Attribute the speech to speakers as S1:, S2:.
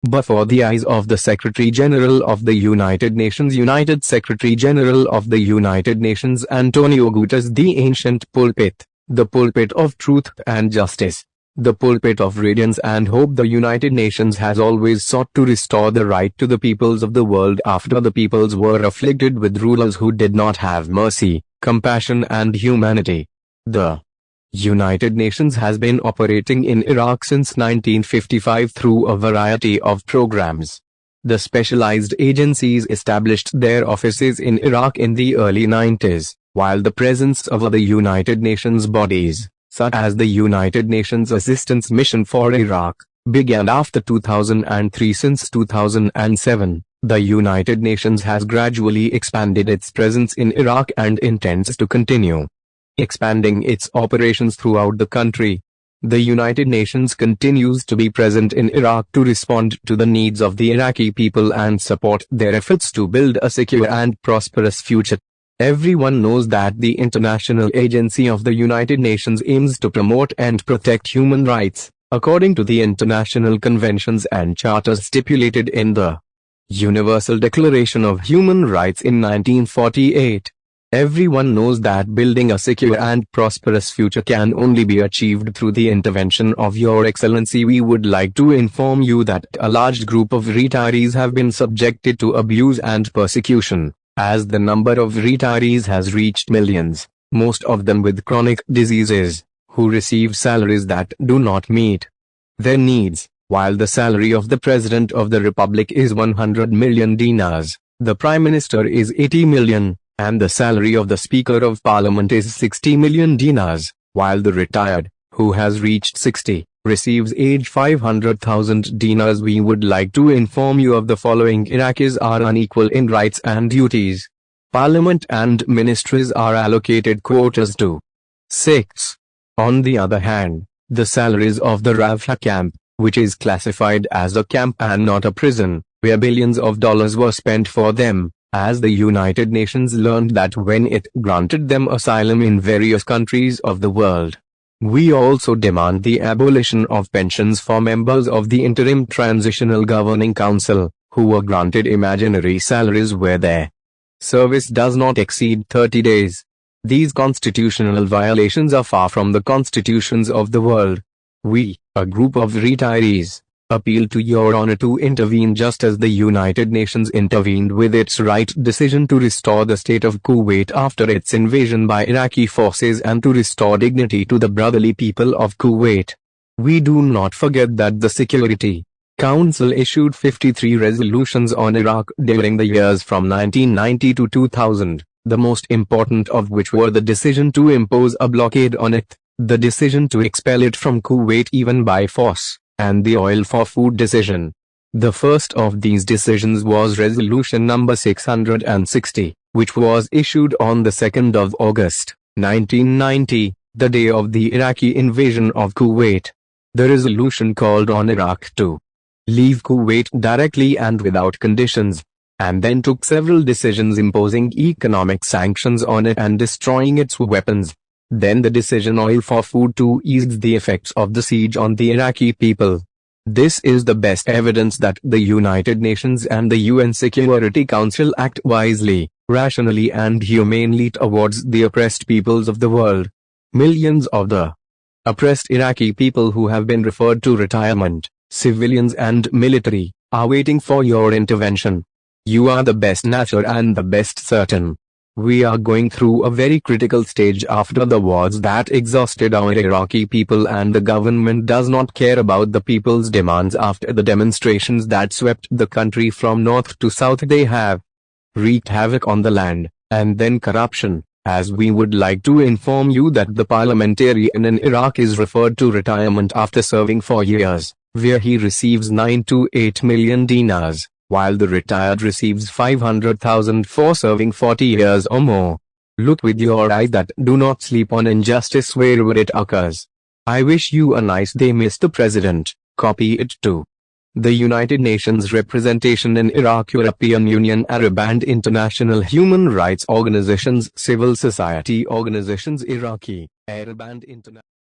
S1: before the eyes of the Secretary General of the United Nations. United Secretary General of the United Nations Antonio Guterres, the ancient pulpit, the pulpit of truth and justice, the pulpit of radiance and hope. The United Nations has always sought to restore the right to the peoples of the world after the peoples were afflicted with rulers who did not have mercy, compassion and humanity. The United Nations has been operating in Iraq since 1955 through a variety of programs. The specialized agencies established their offices in Iraq in the early 90s, while the presence of other United Nations bodies, such as the United Nations Assistance Mission for Iraq, began after 2003. Since 2007, the United Nations has gradually expanded its presence in Iraq and intends to continue expanding its operations throughout the country. The United Nations continues to be present in Iraq to respond to the needs of the Iraqi people and support their efforts to build a secure and prosperous future. Everyone knows that the International Agency of the United Nations aims to promote and protect human rights, according to the international conventions and charters stipulated in the Universal Declaration of Human Rights in 1948. Everyone knows that building a secure and prosperous future can only be achieved through the intervention of Your Excellency. We would like to inform you that a large group of retirees have been subjected to abuse and persecution, as the number of retirees has reached millions, most of them with chronic diseases, who receive salaries that do not meet their needs. While the salary of the President of the Republic is 100 million dinars, the Prime Minister is 80 million, and the salary of the Speaker of Parliament is 60 million dinars, while the retired, who has reached 60, receives age 500,000 dinars. We would like to inform you of the following. Iraqis are unequal in rights and duties. Parliament and ministries are allocated quotas to 6. On the other hand, the salaries of the Rafah camp, which is classified as a camp and not a prison, where billions of dollars were spent for them, as the United Nations learned that when it granted them asylum in various countries of the world. We also demand the abolition of pensions for members of the Interim Transitional Governing Council, who were granted imaginary salaries where their service does not exceed 30 days. These constitutional violations are far from the constitutions of the world. We, a group of retirees, appeal to Your Honor to intervene just as the United Nations intervened with its right decision to restore the state of Kuwait after its invasion by Iraqi forces and to restore dignity to the brotherly people of Kuwait. We do not forget that the Security Council issued 53 resolutions on Iraq during the years from 1990 to 2000, the most important of which were the decision to impose a blockade on it, the decision to expel it from Kuwait even by force, and the oil for food decision. The first of these decisions was Resolution number 660, which was issued on the 2nd of August, 1990, the day of the Iraqi invasion of Kuwait. The resolution called on Iraq to leave Kuwait directly and without conditions, and then took several decisions imposing economic sanctions on it and destroying its weapons. Then the decision oil for food to ease the effects of the siege on the Iraqi people. This is the best evidence that the United Nations and the UN Security Council act wisely, rationally and humanely towards the oppressed peoples of the world. Millions of the oppressed Iraqi people who have been referred to retirement, civilians and military, are waiting for your intervention. You are the best natural and the best certain. We are going through a very critical stage after the wars that exhausted our Iraqi people, and the government does not care about the people's demands. After the demonstrations that swept the country from north to south, they have wreaked havoc on the land, and then corruption, as we would like to inform you that the parliamentarian in Iraq is referred to retirement after serving for years, where he receives 9 to 8 million dinars, while the retired receives 500,000 for serving 40 years or more. Look with your eyes that do not sleep on injustice wherever it occurs. I wish you a nice day, Mr. President. Copy it to the United Nations representation in Iraq, European Union, Arab and international human rights organizations, civil society organizations, Iraqi, Arab and international